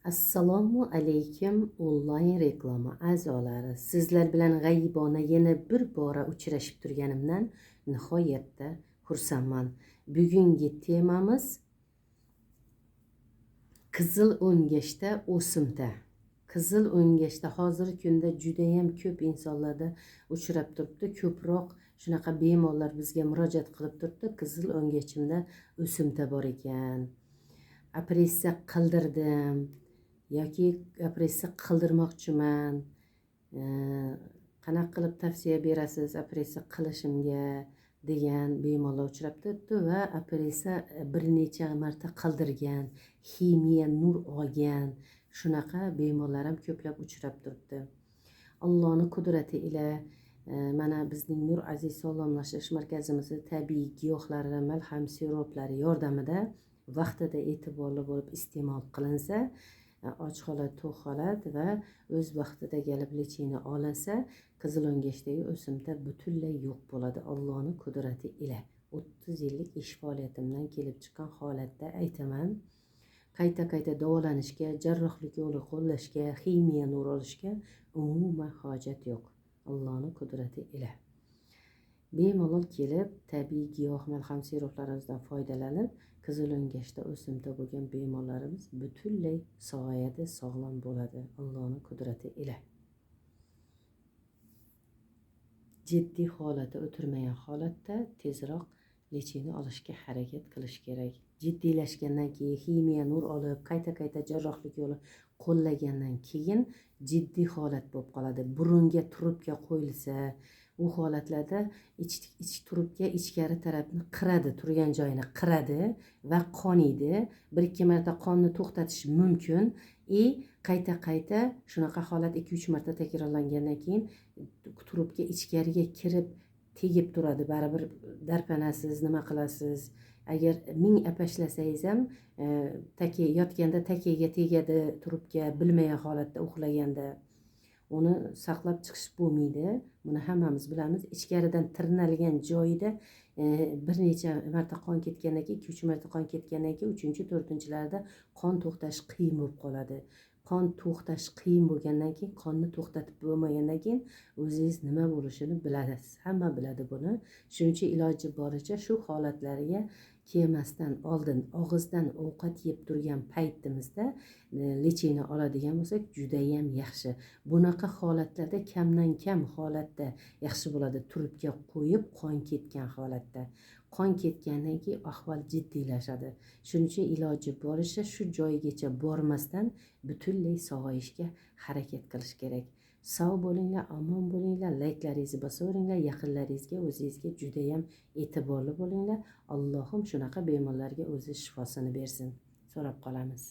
Assalomu alaykum onlayn reklama a'zolari. Sizlar bilan g'aybona yana bir bora uchrashib turganimdan nihoyatda xursandman. Bugungi temamiz qizil o'ngachda o'simta. Qizil o'ngachda hozirgi kunda juda ham ko'p insonlarda uchrab turibdi. Ko'proq shunaqa bemorlar bizga murojaat qilib turibdi. Qizil o'ngachimda o'simta bor ekan. Operatsiya qildirdim yoki operatsiya qildirmoqchiman. Qanaqa qilib tavsiya berasiz operatsiya qilishimga degan bemorlar uchrab turibdi va operatsiya bir necha marta qildirgan, ximiya nur olgan shunaqa bemorlar ham ko'plab uchrab turibdi. Allohning qudrati ila mana bizning Nur Aziz sog'lomlashtirish markazimizning tabiiy giyohlari, malham siroplari yordamida vaqtida e'tiborli bo'lib iste'mol qilinsa, och holat, to'q holat va o'z vaqtida kelib lechini olinsa, qizil o'ngachdagi o'simta butunlay yo'q bo'ladi. Allohning qudrati ila 30 yillik ish faoliyatimdan kelib chiqqan holatda aytaman. Qayta davolanishga, jarrohlik yo'li qo'llashga, ximiya nur olishga umuman hojat yo'q. Allohning qudrati ila. Bemalol kelib, tabiiy giyoh malham siroplarimizdan foydalanib, qizil o'ngachda o'simta bo'lgan bemorlarimiz butunlay sog'ayadi, sog'lom bo'ladi. Allohning qudrati ila. Jiddiy holati o'tirmagan holatda tezroq lechini olishga harakat qilish kerak. Jiddiylashgandan keyin ximiya nur olib, qayta jarrohlik yo'li qo'llagandan keyin jiddiy holat bo'lib qoladi. Burunga trubka qo'yilsa, u holatlarda ich trubka ichkari tarafni qiradi, turgan joyini qiradi va qoniydi. 1-2 marta qonni to'xtatish mumkin. Qayta shunaqa holat 2-3 marta takrorlangandan keyin trubka ichkariga kirib tegib turadi. Baribir darpanasiz, nima qilasiz? Agar ming apashlasangiz ham yotganda takiga tegadi trubka, bilmagan holatda uxlaganda. Uni saqlab chiqish bo'lmaydi. Buni hammamiz bilamiz. Ichkaridan tirnalgan joyida bir necha marta qon ketgandan keyin, 2-3 marta qon ketgandan keyin 3-4-larda qon to'xtash qiyin bo'lib qoladi. Qon to'xtash qiyin bo'lgandan keyin, qonni to'xtatib bo'lmagandan keyin o'zingiz nima bo'lishini bilasiz. Hamma biladi buni. Shuning uchun iloji boricha shu holatlarga kelmasdan oldin og'izdan ovqat yeb turgan paytimizda lechini oladigan bo'lsak juda ham yaxshi. Bunaqa holatlarda kamdan kam holatda yaxshi bo'ladi. Trubka qo'yib qon ketgan holatda. Qon ketgandan keyin ahvol jiddiylashadi. Shuning uchun iloji boricha shu joygacha bormasdan butunlay sog'ayishga harakat qilish kerak. Sog' bo'linglar, omon bo'linglar, layklaringizni bosaveringlar, yaqinlaringizga, o'zingizga juda ham e'tiborli bo'linglar. Allohim shunaqa bemorlarga o'zi shifosini bersin. So'rab qolamiz.